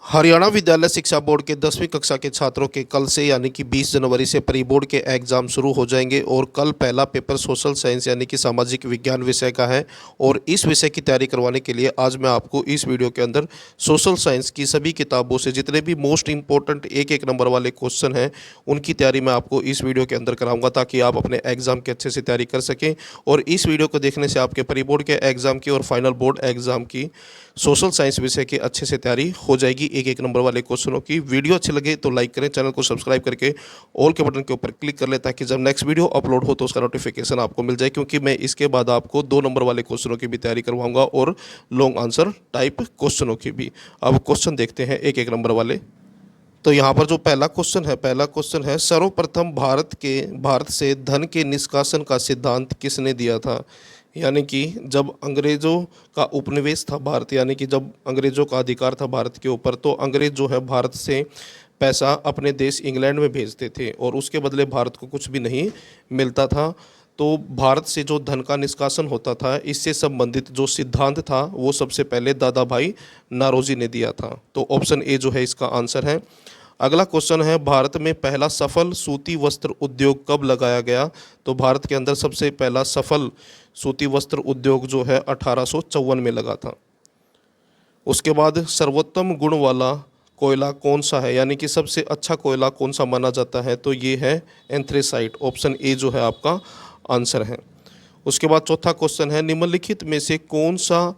हरियाणा विद्यालय शिक्षा बोर्ड के 10वीं कक्षा के छात्रों के कल से यानी कि 20 जनवरी से प्री बोर्ड के एग्ज़ाम शुरू हो जाएंगे और कल पहला पेपर सोशल साइंस यानी कि सामाजिक विज्ञान विषय का है। और इस विषय की तैयारी करवाने के लिए आज मैं आपको इस वीडियो के अंदर सोशल साइंस की सभी किताबों से जितने भी मोस्ट इंपॉर्टेंट एक एक नंबर वाले क्वेश्चन हैं उनकी तैयारी मैं आपको इस वीडियो के अंदर कराऊंगा ताकि आप अपने एग्ज़ाम की अच्छे से तैयारी कर सकें। और इस वीडियो को देखने से आपके प्री बोर्ड के एग्ज़ाम की और फाइनल बोर्ड एग्ज़ाम की सोशल साइंस विषय की अच्छे से तैयारी हो जाएगी एक एक नंबर वाले क्वेश्चनों की। वीडियो अच्छी लगे तो लाइक करें, चैनल को सब्सक्राइब करके ऑल के बटन के ऊपर क्लिक कर लें ताकि जब नेक्स्ट वीडियो अपलोड हो तो उसका नोटिफिकेशन आपको मिल जाए, क्योंकि मैं इसके बाद आपको 2 नंबर वाले क्वेश्चनों की भी तैयारी करवाऊंगा और लॉन्ग आंसर टाइप क्वेश्चनों की भी। अब क्वेश्चन देखते हैं एक एक नंबर वाले। तो यहाँ पर जो पहला क्वेश्चन है सर्वप्रथम भारत से धन के निष्कासन का सिद्धांत किसने दिया था। यानी कि जब अंग्रेज़ों का उपनिवेश था भारत, यानी कि जब अंग्रेज़ों का अधिकार था भारत के ऊपर, तो अंग्रेज़ जो है भारत से पैसा अपने देश इंग्लैंड में भेजते थे और उसके बदले भारत को कुछ भी नहीं मिलता था। तो भारत से जो धन का निष्कासन होता था, इससे संबंधित जो सिद्धांत था वो सबसे पहले दादा भाई नारोजी ने दिया था। तो ऑप्शन ए जो है इसका आंसर है। अगला क्वेश्चन है भारत में पहला सफल सूती वस्त्र उद्योग कब लगाया गया। तो भारत के अंदर सबसे पहला सफल सूती वस्त्र उद्योग जो है 1854 में लगा था। उसके बाद सर्वोत्तम गुण वाला कोयला कौन सा है, यानी कि सबसे अच्छा कोयला कौन सा माना जाता है। तो ये है एंथ्रेसाइट, ऑप्शन ए जो है आपका आंसर है। उसके बाद चौथा क्वेश्चन है निम्नलिखित में से कौन सा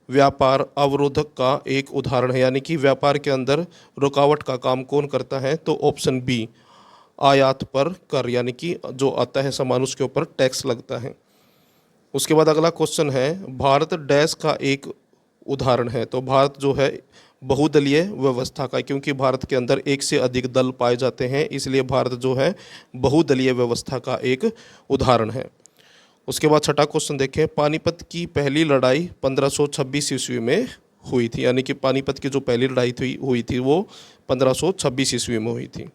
व्यापार अवरोधक का एक उदाहरण है, यानी कि व्यापार के अंदर रुकावट का काम कौन करता है। तो ऑप्शन बी आयात पर कर, यानी कि जो आता है सामान उसके ऊपर टैक्स लगता है। उसके बाद अगला क्वेश्चन है भारत डैश का एक उदाहरण है। तो भारत जो है बहुदलीय व्यवस्था का, क्योंकि भारत के अंदर एक से अधिक दल पाए जाते हैं, इसलिए भारत जो है बहुदलीय व्यवस्था का एक उदाहरण है। उसके बाद छठा क्वेश्चन देखें पानीपत की पहली लड़ाई 1526 ईस्वी में हुई थी, यानी कि पानीपत की जो पहली लड़ाई हुई थी वो 1526 ईस्वी में हुई थी।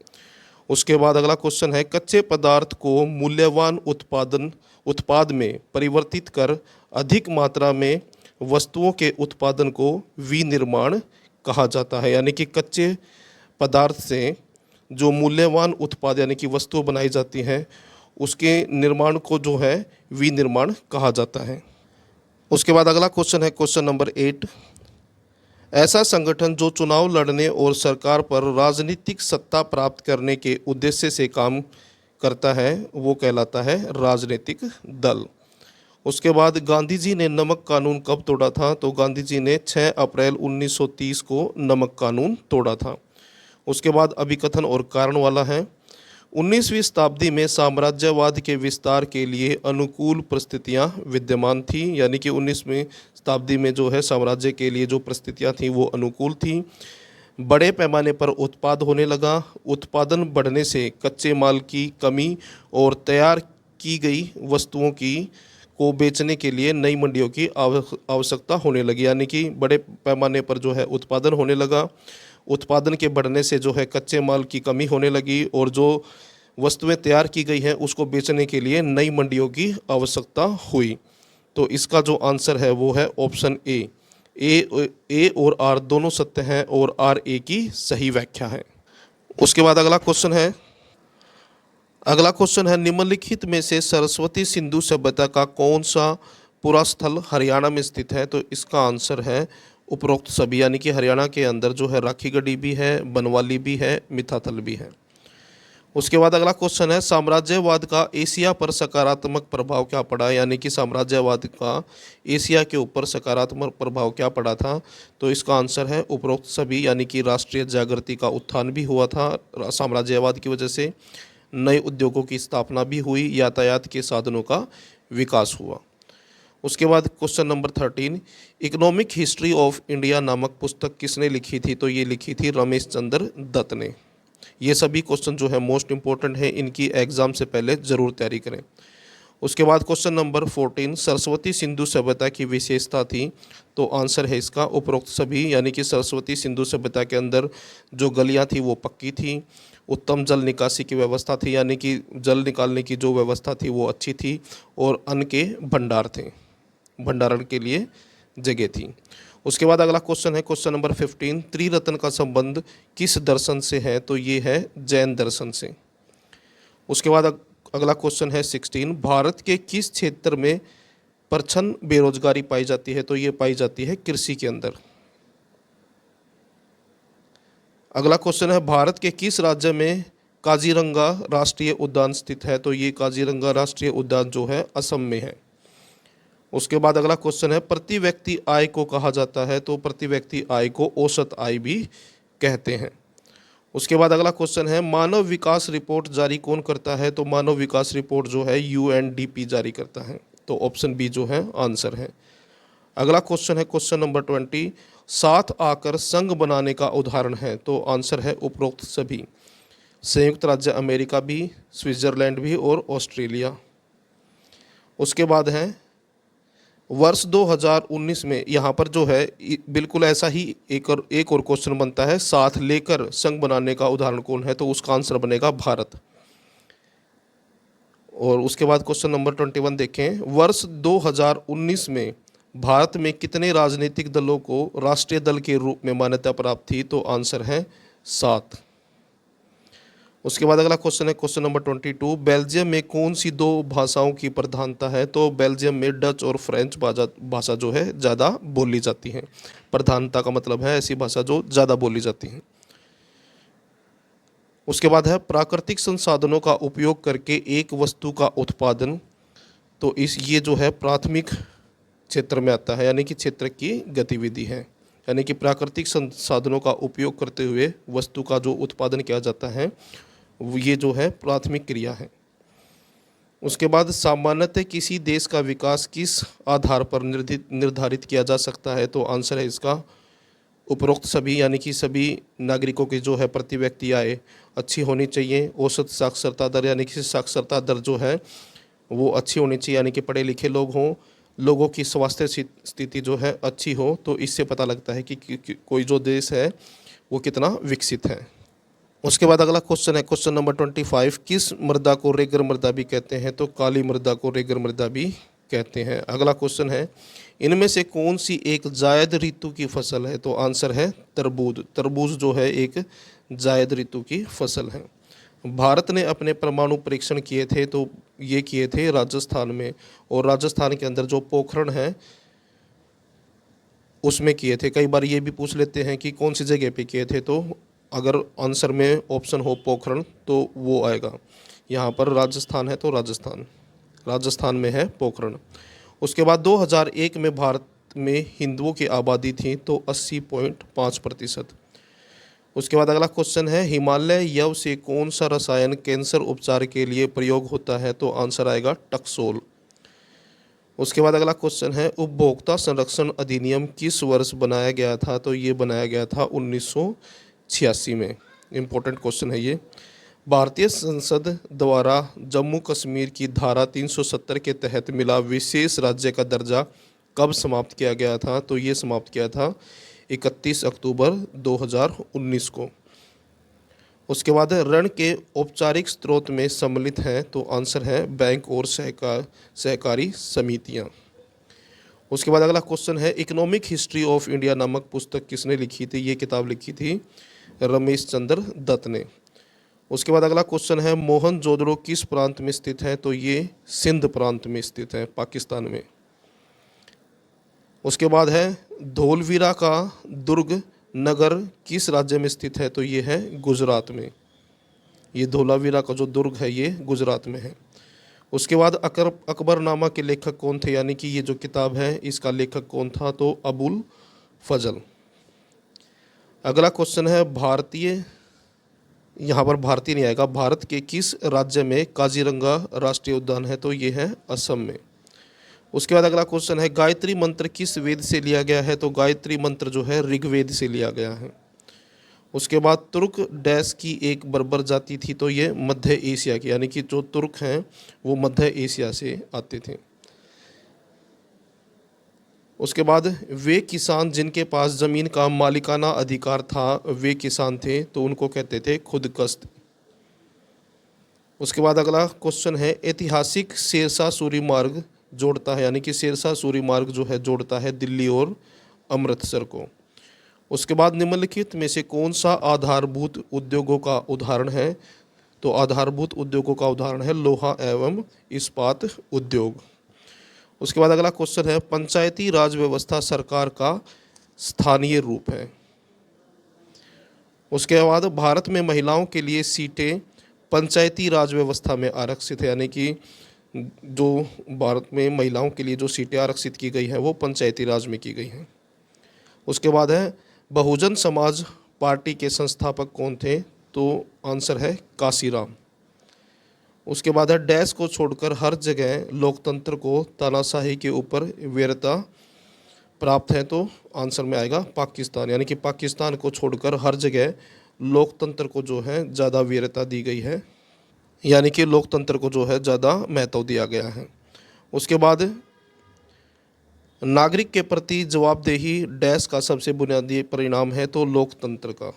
उसके बाद अगला क्वेश्चन है कच्चे पदार्थ को मूल्यवान उत्पाद में परिवर्तित कर अधिक मात्रा में वस्तुओं के उत्पादन को विनिर्माण कहा जाता है। यानी कि कच्चे पदार्थ से जो मूल्यवान उत्पाद यानी कि वस्तु बनाई जाती हैं उसके निर्माण को जो है विनिर्माण कहा जाता है। उसके बाद अगला क्वेश्चन है क्वेश्चन नंबर 8, ऐसा संगठन जो चुनाव लड़ने और सरकार पर राजनीतिक सत्ता प्राप्त करने के उद्देश्य से काम करता है वो कहलाता है राजनीतिक दल। उसके बाद गांधी जी ने नमक कानून कब तोड़ा था। तो गांधी जी ने 6 अप्रैल 1930 को नमक कानून तोड़ा था। उसके बाद अभिकथन और कारण वाला है 19वीं शताब्दी में साम्राज्यवाद के विस्तार के लिए अनुकूल परिस्थितियां विद्यमान थी, यानी कि 19वीं शताब्दी में जो है साम्राज्य के लिए जो परिस्थितियां थी वो अनुकूल थी। बड़े पैमाने पर उत्पाद होने लगा, उत्पादन बढ़ने से कच्चे माल की कमी और तैयार की गई वस्तुओं की को बेचने के लिए नई मंडियों की आवश्यकता होने लगी, यानी कि बड़े पैमाने पर जो है उत्पादन होने लगा, उत्पादन के बढ़ने से जो है कच्चे माल की कमी होने लगी और जो वस्तुएं तैयार की गई हैं उसको बेचने के लिए नई मंडियों की आवश्यकता हुई। तो इसका जो आंसर है वो है ऑप्शन ए और आर दोनों सत्य हैं और आर ए की सही व्याख्या है। उसके बाद अगला क्वेश्चन है निम्नलिखित में से सरस्वती सिंधु सभ्यता का कौन सा पूरा स्थल हरियाणा में स्थित है। तो इसका आंसर है उपरोक्त सभी, यानी कि हरियाणा के अंदर जो है राखीगढ़ी भी है, बनवाली भी है, मिठाथल भी है। उसके बाद अगला क्वेश्चन है साम्राज्यवाद का एशिया पर सकारात्मक प्रभाव क्या पड़ा, यानी कि साम्राज्यवाद का एशिया के ऊपर सकारात्मक प्रभाव क्या पड़ा था। तो इसका आंसर है उपरोक्त सभी, यानी कि राष्ट्रीय जागृति का उत्थान भी हुआ था साम्राज्यवाद की वजह से, नए उद्योगों की स्थापना भी हुई, यातायात के साधनों का विकास हुआ। उसके बाद question number 13 economic history of India नामक पुस्तक किसने लिखी थी। तो ये लिखी थी रमेश चंद्र दत्त ने। ये सभी क्वेश्चन जो है मोस्ट इंपॉर्टेंट है, इनकी एग्जाम से पहले ज़रूर तैयारी करें। उसके बाद क्वेश्चन नंबर 14 सरस्वती सिंधु सभ्यता की विशेषता थी। तो आंसर है इसका उपरोक्त सभी, यानी कि सरस्वती सिंधु सभ्यता के अंदर जो गलियां थी वो पक्की थी, उत्तम जल निकासी की व्यवस्था थी, यानी कि जल निकालने की जो व्यवस्था थी वो अच्छी थी, और अन्न के भंडार थे, भंडारण के लिए जगह थी। उसके बाद अगला क्वेश्चन है क्वेश्चन नंबर 15, त्रिरत्न का संबंध किस दर्शन से है? तो ये है जैन दर्शन से। उसके बाद अगला क्वेश्चन है 16, भारत के किस क्षेत्र में प्रच्छन्न बेरोजगारी पाई जाती है? तो ये पाई जाती है कृषि के अंदर। अगला क्वेश्चन है भारत के किस राज्य में काजीरंगा राष्ट्रीय उद्यान स्थित है? तो ये काजीरंगा राष्ट्रीय उद्यान जो है असम में है। उसके बाद अगला क्वेश्चन है प्रति व्यक्ति आय को कहा जाता है? तो प्रति व्यक्ति आय को औसत आय भी कहते हैं। उसके बाद अगला क्वेश्चन है मानव विकास रिपोर्ट जारी कौन करता है? तो मानव विकास रिपोर्ट जो है यूएनडीपी जारी करता है। तो ऑप्शन बी जो है आंसर है। अगला क्वेश्चन है क्वेश्चन नंबर 20, साथ आकर संघ बनाने का उदाहरण है? तो आंसर है उपरोक्त सभी, संयुक्त राज्य अमेरिका भी, स्विट्जरलैंड भी और ऑस्ट्रेलिया। उसके बाद है वर्ष 2019 में, यहाँ पर जो है बिल्कुल ऐसा ही एक और क्वेश्चन बनता है, साथ लेकर संघ बनाने का उदाहरण कौन है? तो उसका आंसर बनेगा भारत। और उसके बाद क्वेश्चन नंबर 21 देखें, वर्ष 2019 में भारत में कितने राजनीतिक दलों को राष्ट्रीय दल के रूप में मान्यता प्राप्त थी? तो आंसर है 7। उसके बाद अगला क्वेश्चन है क्वेश्चन नंबर 22, बेल्जियम में कौन सी 2 भाषाओं की प्रधानता है? तो बेल्जियम में डच और फ्रेंच भाषा जो है ज़्यादा बोली जाती है। प्रधानता का मतलब है ऐसी भाषा जो ज़्यादा बोली जाती है। उसके बाद है प्राकृतिक संसाधनों का उपयोग करके एक वस्तु का उत्पादन। तो ये जो है प्राथमिक क्षेत्र में आता है, यानी कि क्षेत्र की गतिविधि है, यानी कि प्राकृतिक संसाधनों का उपयोग करते हुए वस्तु का जो उत्पादन किया जाता है ये जो है प्राथमिक क्रिया है। उसके बाद सामान्यतः किसी देश का विकास किस आधार पर निर्धारित किया जा सकता है? तो आंसर है इसका उपरोक्त सभी, यानी कि सभी नागरिकों की जो है प्रति व्यक्ति आय अच्छी होनी चाहिए। औसत साक्षरता दर, यानी कि साक्षरता दर जो है वो अच्छी होनी चाहिए, यानी कि पढ़े लिखे लोग हों, लोगों की स्वास्थ्य स्थिति जो है अच्छी हो। तो इससे पता लगता है कि कोई जो देश है वो कितना विकसित है। उसके बाद अगला क्वेश्चन है क्वेश्चन नंबर 25, किस मृदा को रेगर मृदा भी कहते हैं? तो काली मृदा को रेगर मृदा भी कहते हैं। अगला क्वेश्चन है इनमें से कौन सी एक जायद ऋतु की फसल है? तो आंसर है तरबूज। तरबूज जो है एक जायद ऋतु की फसल है। भारत ने अपने परमाणु परीक्षण किए थे, तो ये किए थे राजस्थान में, और राजस्थान के अंदर जो पोखरण है उसमें किए थे। कई बार ये भी पूछ लेते हैं कि कौन सी जगह पे किए थे, तो अगर आंसर में ऑप्शन हो पोखरण तो वो आएगा। यहाँ पर राजस्थान है तो राजस्थान में है पोखरण। उसके बाद 2001 में भारत में हिंदुओं की आबादी थी तो 80.5%। उसके बाद अगला क्वेश्चन है हिमालय यव से कौन सा रसायन कैंसर उपचार के लिए प्रयोग होता है? तो आंसर आएगा टक्सोल। उसके बाद अगला क्वेश्चन है उपभोक्ता संरक्षण अधिनियम किस वर्ष बनाया गया था? तो ये बनाया गया था 1986 में। इम्पोर्टेंट क्वेश्चन है ये। भारतीय संसद द्वारा जम्मू कश्मीर की धारा 370 के तहत मिला विशेष राज्य का दर्जा कब समाप्त किया गया था? तो ये समाप्त किया था 31 अक्टूबर 2019 को। उसके बाद ऋण के औपचारिक स्रोत में सम्मिलित हैं, तो आंसर है बैंक और सहकारी समितियां। उसके बाद अगला क्वेश्चन है इकोनॉमिक हिस्ट्री ऑफ इंडिया नामक पुस्तक किसने लिखी थी? ये किताब लिखी थी रमेश चंद्र दत्त ने। उसके बाद अगला क्वेश्चन है मोहनजोदड़ो किस प्रांत में स्थित है? तो ये सिंध प्रांत में स्थित है, पाकिस्तान में। उसके बाद है धोलवीरा का दुर्ग नगर किस राज्य में स्थित है? तो ये है गुजरात में। ये धोलावीरा का जो दुर्ग है ये गुजरात में है। उसके बाद अकबरनामा के लेखक कौन थे? यानी कि ये जो किताब है इसका लेखक कौन था? तो अबुल फजल। अगला क्वेश्चन है भारतीय, यहाँ पर भारतीय नहीं आएगा, भारत के किस राज्य में काजीरंगा राष्ट्रीय उद्यान है? तो ये है असम में। उसके बाद अगला क्वेश्चन है गायत्री मंत्र किस वेद से लिया गया है? तो गायत्री मंत्र जो है ऋग्वेद से लिया गया है। उसके बाद तुर्क डैश की एक बर्बर जाति थी, तो ये मध्य एशिया की, यानी कि जो तुर्क हैं वो मध्य एशिया से आते थे। उसके बाद वे किसान जिनके पास ज़मीन का मालिकाना अधिकार था वे किसान थे, तो उनको कहते थे खुदकश्त। उसके बाद अगला क्वेश्चन है ऐतिहासिक शेरशाह सूरी मार्ग जोड़ता है, यानी कि शेरशाह सूरी मार्ग जो है जोड़ता है दिल्ली और अमृतसर को। उसके बाद निम्नलिखित में से कौन सा आधारभूत उद्योगों का उदाहरण है? तो आधारभूत उद्योगों का उदाहरण है लोहा एवं इस्पात उद्योग। उसके बाद अगला क्वेश्चन है, पंचायती राज व्यवस्था सरकार का स्थानीय रूप है। उसके बाद भारत में महिलाओं के लिए सीटें पंचायती राज व्यवस्था में आरक्षित है, यानी कि जो भारत में महिलाओं के लिए जो सीटें आरक्षित की गई हैं वो पंचायती राज में की गई हैं। उसके बाद है, बहुजन समाज पार्टी के संस्थापक कौन थे? तो आंसर है काशीराम। उसके बाद है, डैश को छोड़कर हर जगह लोकतंत्र को तानाशाही के ऊपर वीरता प्राप्त है। तो आंसर में आएगा पाकिस्तान, यानी कि पाकिस्तान को छोड़कर हर जगह लोकतंत्र को जो है ज़्यादा वीरता दी गई है, यानी कि लोकतंत्र को जो है ज़्यादा महत्व दिया गया है। उसके बाद नागरिक के प्रति जवाबदेही डैश का सबसे बुनियादी परिणाम है, तो लोकतंत्र का।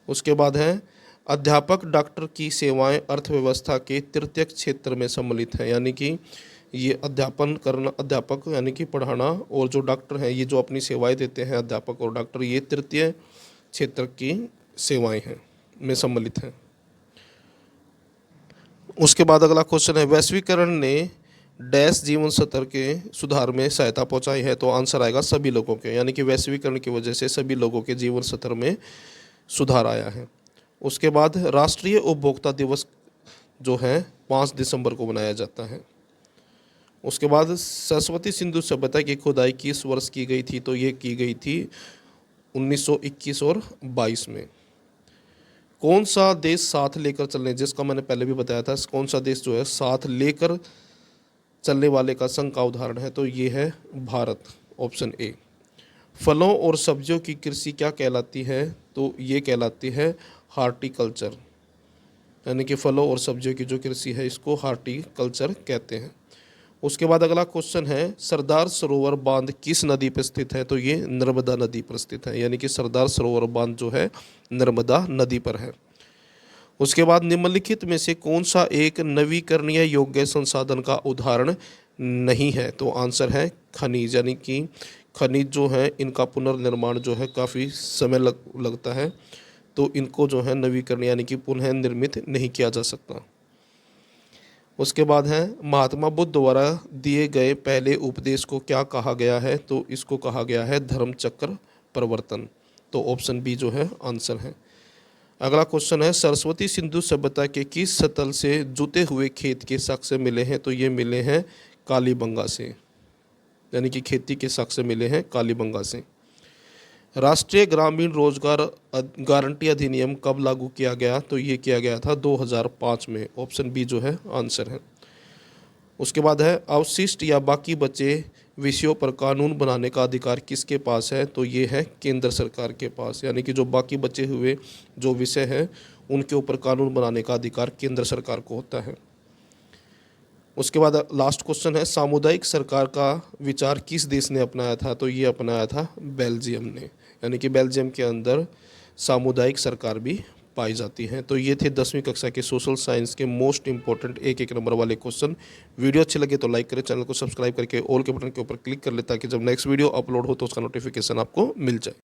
उसके बाद है, अध्यापक डॉक्टर की सेवाएं अर्थव्यवस्था के तृतीयक क्षेत्र में सम्मिलित है, यानी कि ये अध्यापन करना, अध्यापक यानी कि पढ़ाना, और जो डॉक्टर हैं ये जो अपनी सेवाएं देते हैं अध्यापक और डॉक्टर, ये तृतीय क्षेत्र की सेवाएं हैं में सम्मिलित हैं। उसके बाद अगला क्वेश्चन है, वैश्वीकरण ने डैश जीवन स्तर के सुधार में सहायता पहुंचाई है। तो आंसर आएगा सभी लोगों के, यानी कि वैश्वीकरण की वजह से सभी लोगों के जीवन स्तर में सुधार आया है। उसके बाद राष्ट्रीय उपभोक्ता दिवस जो है 5 दिसंबर को मनाया जाता है। उसके बाद सरस्वती सिंधु सभ्यता की खुदाई किस वर्ष की गई थी? तो ये की गई थी 1921 और 22 में। कौन सा देश साथ लेकर चलने, जिसका मैंने पहले भी बताया था, कौन सा देश जो है साथ लेकर चलने वाले का संघ का उदाहरण है? तो ये है भारत, ऑप्शन ए। फलों और सब्जियों की कृषि क्या कहलाती है? तो ये कहलाती है हार्टिकल्चर, यानी कि फलों और सब्जियों की जो कृषि है इसको हार्टिकल्चर कहते हैं। उसके बाद अगला क्वेश्चन है, सरदार सरोवर बांध किस नदी पर स्थित है? तो ये नर्मदा नदी पर स्थित है, यानी कि सरदार सरोवर बांध जो है नर्मदा नदी पर है। उसके बाद निम्नलिखित में से कौन सा एक नवीकरणीय योग्य संसाधन का उदाहरण नहीं है? तो आंसर है खनिज, यानी कि खनिज जो है इनका पुनर्निर्माण जो है काफ़ी समय लगता है, तो इनको जो है नवीकरणीय यानी कि पुनः निर्मित नहीं किया जा सकता। उसके बाद है, महात्मा बुद्ध द्वारा दिए गए पहले उपदेश को क्या कहा गया है? तो इसको कहा गया है धर्मचक्र प्रवर्तन। तो ऑप्शन बी जो है आंसर है। अगला क्वेश्चन है, सरस्वती सिंधु सभ्यता के किस स्थल से जुते हुए खेत के साक्ष्य मिले हैं? तो ये मिले हैं कालीबंगा से, यानी कि खेती के साक्ष्य मिले हैं कालीबंगा से। राष्ट्रीय ग्रामीण रोजगार गारंटी अधिनियम कब लागू किया गया? तो ये किया गया था 2005 में, ऑप्शन बी जो है आंसर है। उसके बाद है, अवशिष्ट या बाकी बचे विषयों पर कानून बनाने का अधिकार किसके पास है? तो ये है केंद्र सरकार के पास, यानी कि जो बाकी बचे हुए जो विषय हैं उनके ऊपर कानून बनाने का अधिकार केंद्र सरकार को होता है। उसके बाद लास्ट क्वेश्चन है, सामुदायिक सरकार का विचार किस देश ने अपनाया था? तो ये अपनाया था बेल्जियम ने, यानी कि बेल्जियम के अंदर सामुदायिक सरकार भी पाई जाती हैं। तो ये थे 10वीं कक्षा के सोशल साइंस के मोस्ट इंपॉर्टेंट एक नंबर वाले क्वेश्चन। वीडियो अच्छे लगे तो लाइक करें, चैनल को सब्सक्राइब करके ऑल के बटन के ऊपर क्लिक कर ले ताकि जब नेक्स्ट वीडियो अपलोड हो तो उसका नोटिफिकेशन आपको मिल जाए।